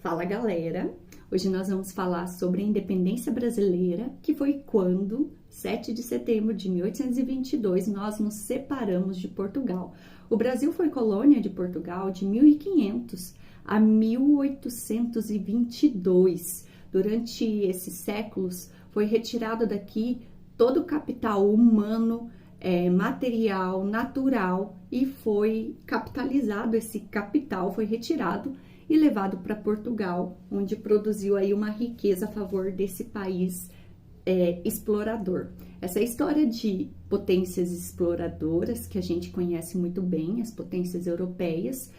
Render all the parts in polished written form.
Fala galera! Hoje nós vamos falar sobre a independência brasileira, que foi quando, 7 de setembro de 1822, nós nos separamos de Portugal. O Brasil foi colônia de Portugal de 1500 a 1822. Durante esses séculos, foi retirado daqui todo o capital humano, material, natural, e foi capitalizado, esse capital foi retirado e levado para Portugal, onde produziu aí uma riqueza a favor desse país explorador. Essa história de potências exploradoras, que a gente conhece muito bem, as potências europeias,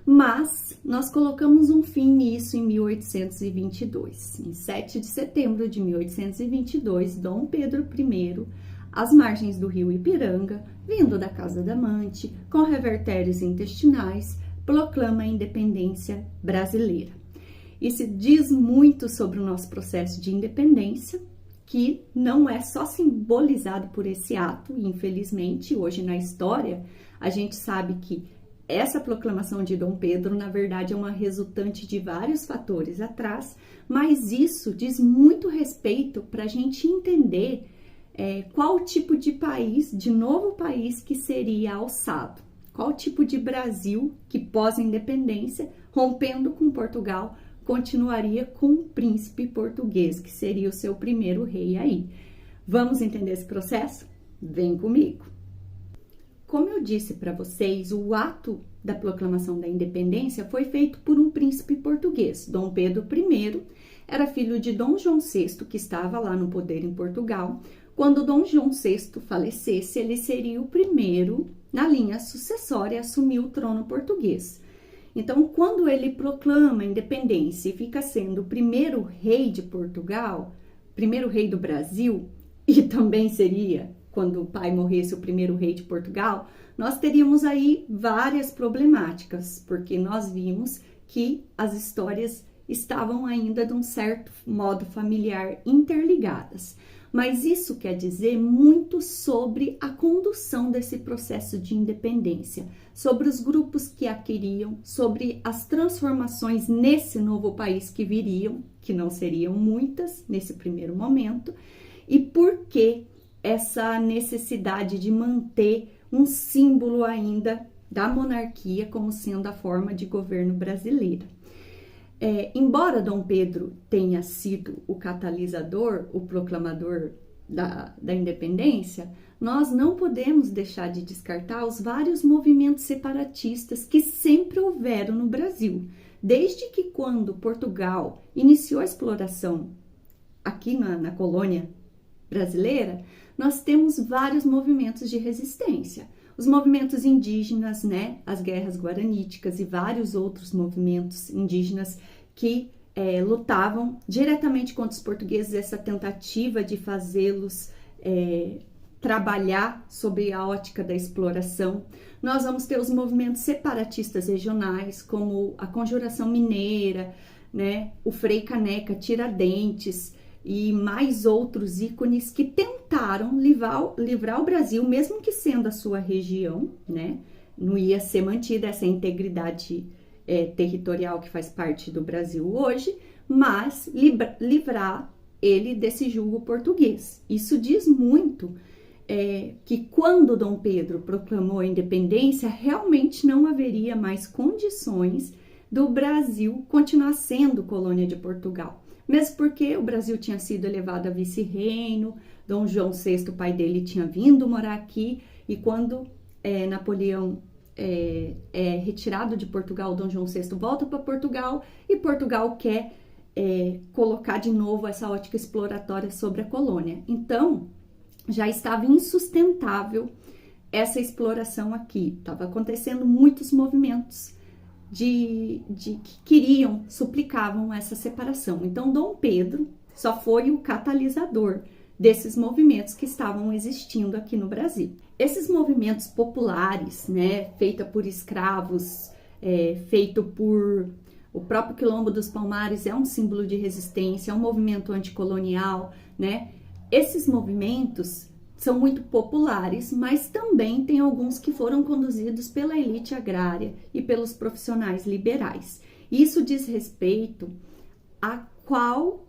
mas nós colocamos um fim nisso em 1822. Em 7 de setembro de 1822, Dom Pedro I, às margens do rio Ipiranga, vindo da casa da amante, com revertérios intestinais, proclama a independência brasileira. Isso diz muito sobre o nosso processo de independência, que não é só simbolizado por esse ato, infelizmente, hoje na história, a gente sabe que essa proclamação de Dom Pedro, na verdade, é uma resultante de vários fatores atrás, mas isso diz muito respeito para a gente entender qual tipo de país, de novo país, que seria alçado. Qual tipo de Brasil que pós-independência, rompendo com Portugal, continuaria com o príncipe português, que seria o seu primeiro rei aí. Vamos entender esse processo? Vem comigo! Como eu disse para vocês, o ato da proclamação da independência foi feito por um príncipe português. Dom Pedro I era filho de Dom João VI, que estava lá no poder em Portugal. Quando Dom João VI falecesse, ele seria o primeiro na linha sucessória a assumir o trono português. Então, quando ele proclama a independência e fica sendo o primeiro rei de Portugal, primeiro rei do Brasil, e também seria, quando o pai morresse, o primeiro rei de Portugal, nós teríamos aí várias problemáticas, porque nós vimos que as histórias estavam ainda de um certo modo familiar interligadas. Mas isso quer dizer muito sobre a condução desse processo de independência, sobre os grupos que a queriam, sobre as transformações nesse novo país que viriam, que não seriam muitas nesse primeiro momento, e por que essa necessidade de manter um símbolo ainda da monarquia como sendo a forma de governo brasileira. Embora Dom Pedro tenha sido o catalisador, o proclamador da independência, nós não podemos deixar de descartar os vários movimentos separatistas que sempre houveram no Brasil. Desde que quando Portugal iniciou a exploração aqui na colônia brasileira, nós temos vários movimentos de resistência. Os movimentos indígenas, as guerras guaraníticas e vários outros movimentos indígenas que lutavam diretamente contra os portugueses, essa tentativa de fazê-los trabalhar sob a ótica da exploração. Nós vamos ter os movimentos separatistas regionais, como a Conjuração Mineira, o Frei Caneca Tiradentes, e mais outros ícones que tentaram livrar o Brasil, mesmo que sendo a sua região, não ia ser mantida essa integridade territorial que faz parte do Brasil hoje, mas livrar ele desse jugo português. Isso diz muito que quando Dom Pedro proclamou a independência, realmente não haveria mais condições do Brasil continuar sendo colônia de Portugal. Mesmo porque o Brasil tinha sido elevado a vice-reino, Dom João VI, o pai dele, tinha vindo morar aqui, e quando Napoleão é retirado de Portugal, Dom João VI volta para Portugal, e Portugal quer colocar de novo essa ótica exploratória sobre a colônia. Então, já estava insustentável essa exploração aqui, estava acontecendo muitos movimentos que queriam, suplicavam essa separação. Então, Dom Pedro só foi o catalisador desses movimentos que estavam existindo aqui no Brasil. Esses movimentos populares, feita por escravos, feito por o próprio Quilombo dos Palmares, é um símbolo de resistência, é um movimento anticolonial, Esses movimentos são muito populares, mas também tem alguns que foram conduzidos pela elite agrária e pelos profissionais liberais. Isso diz respeito a qual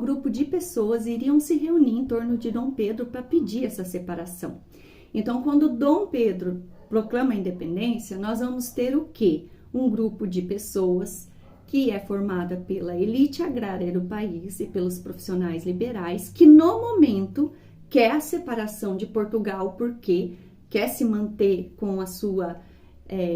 grupo de pessoas iriam se reunir em torno de Dom Pedro para pedir essa separação. Então, quando Dom Pedro proclama a independência, nós vamos ter o quê? Um grupo de pessoas que é formada pela elite agrária do país e pelos profissionais liberais, que no momento quer a separação de Portugal porque quer se manter com a sua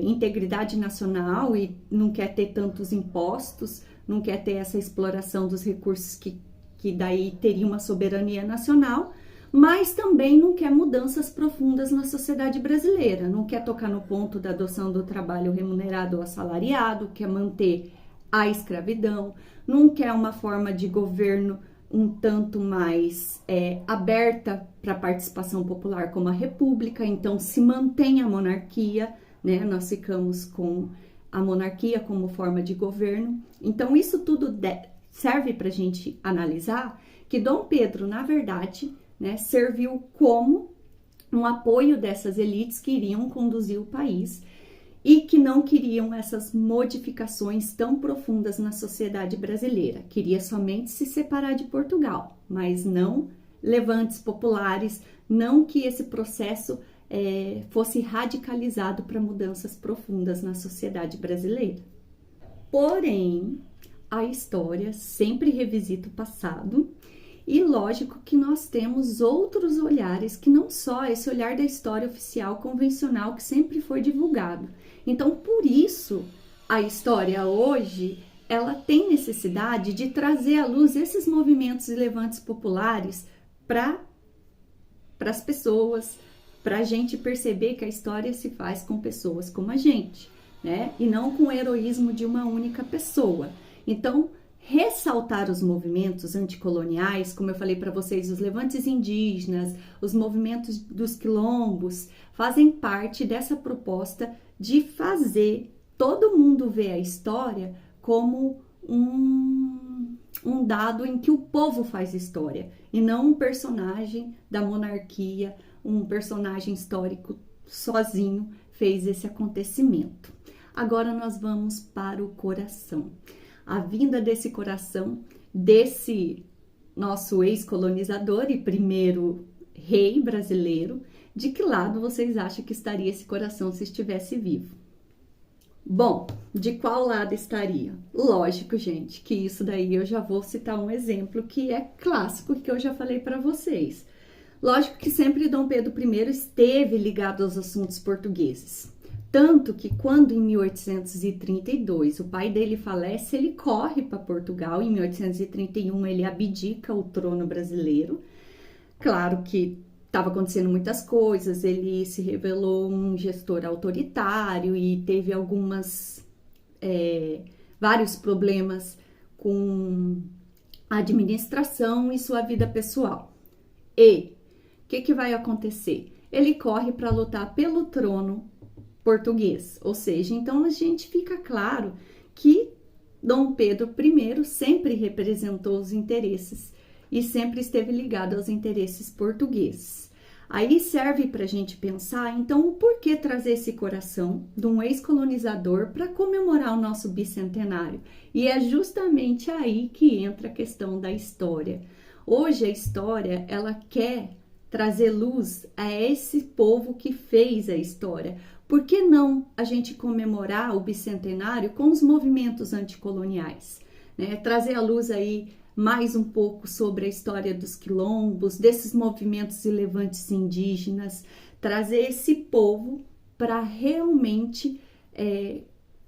integridade nacional e não quer ter tantos impostos, não quer ter essa exploração dos recursos que daí teria uma soberania nacional, mas também não quer mudanças profundas na sociedade brasileira, não quer tocar no ponto da adoção do trabalho remunerado ou assalariado, quer manter a escravidão, não quer uma forma de governo um tanto mais aberta para a participação popular como a república, então se mantém a monarquia, né? Nós ficamos com a monarquia como forma de governo. Então isso tudo serve para a gente analisar que Dom Pedro, na verdade, né, serviu como um apoio dessas elites que iriam conduzir o país e que não queriam essas modificações tão profundas na sociedade brasileira. Queria somente se separar de Portugal, mas não levantes populares, não que esse processo fosse radicalizado para mudanças profundas na sociedade brasileira. Porém, a história sempre revisita o passado e lógico que nós temos outros olhares que não só esse olhar da história oficial convencional que sempre foi divulgado. Então, por isso, a história hoje, ela tem necessidade de trazer à luz esses movimentos e levantes populares para as pessoas, para a gente perceber que a história se faz com pessoas como a gente, né? E não com o heroísmo de uma única pessoa. Então, ressaltar os movimentos anticoloniais, como eu falei para vocês, os levantes indígenas, os movimentos dos quilombos, fazem parte dessa proposta de fazer todo mundo ver a história como um dado em que o povo faz história, e não um personagem da monarquia, um personagem histórico sozinho fez esse acontecimento. Agora nós vamos para o coração. A vinda desse coração, desse nosso ex-colonizador e primeiro rei brasileiro, de que lado vocês acham que estaria esse coração se estivesse vivo? Bom, de qual lado estaria? Lógico, gente, que isso daí eu já vou citar um exemplo que é clássico, que eu já falei para vocês. Lógico que sempre Dom Pedro I esteve ligado aos assuntos portugueses. Tanto que quando em 1832 o pai dele falece, ele corre para Portugal. Em 1831 ele abdica o trono brasileiro. Claro que estava acontecendo muitas coisas, ele se revelou um gestor autoritário e teve vários problemas com a administração e sua vida pessoal. E o que vai acontecer? Ele corre para lutar pelo trono português, ou seja, então a gente fica claro que Dom Pedro I sempre representou os interesses e sempre esteve ligado aos interesses portugueses. Aí serve para a gente pensar, então, o porquê trazer esse coração de um ex-colonizador para comemorar o nosso bicentenário? E é justamente aí que entra a questão da história. Hoje a história, ela quer trazer luz a esse povo que fez a história. Por que não a gente comemorar o bicentenário com os movimentos anticoloniais? Né? Trazer à luz aí mais um pouco sobre a história dos quilombos, desses movimentos e levantes indígenas, trazer esse povo para realmente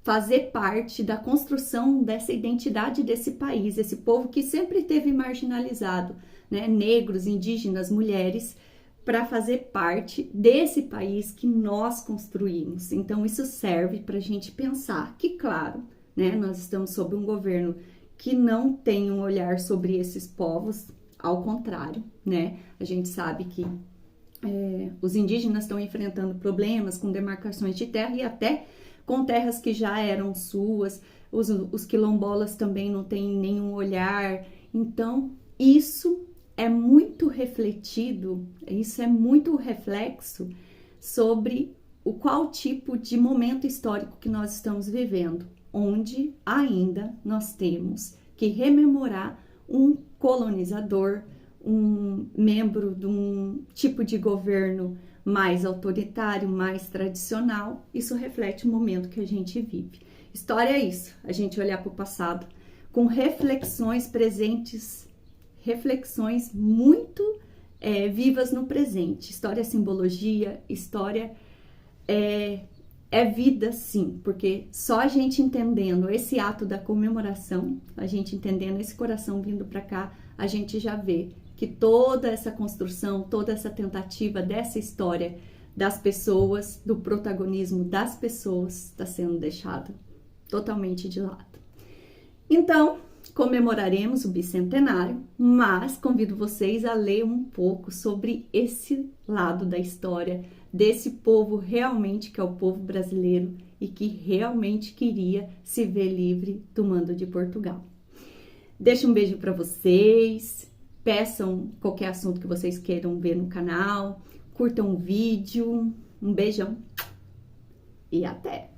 fazer parte da construção dessa identidade desse país, esse povo que sempre teve marginalizado, né? Negros, indígenas, mulheres, para fazer parte desse país que nós construímos. Então, isso serve para a gente pensar que, claro, né, nós estamos sob um governo que não tem um olhar sobre esses povos, ao contrário, né? A gente sabe que os indígenas estão enfrentando problemas com demarcações de terra e até com terras que já eram suas, os quilombolas também não têm nenhum olhar. Então, isso é muito refletido, isso é muito reflexo sobre qual tipo de momento histórico que nós estamos vivendo. onde ainda nós temos que rememorar um colonizador, um membro de um tipo de governo mais autoritário, mais tradicional. Isso reflete o momento que a gente vive. História é isso, a gente olhar para o passado com reflexões presentes, reflexões muito vivas no presente. História é simbologia, história é vida, sim, porque só a gente entendendo esse ato da comemoração, a gente entendendo esse coração vindo para cá, a gente já vê que toda essa construção, toda essa tentativa dessa história das pessoas, do protagonismo das pessoas, está sendo deixado totalmente de lado. Então, comemoraremos o bicentenário, mas convido vocês a ler um pouco sobre esse lado da história, desse povo realmente que é o povo brasileiro e que realmente queria se ver livre do mando de Portugal. Deixo um beijo para vocês, peçam qualquer assunto que vocês queiram ver no canal, curtam o vídeo, um beijão e até!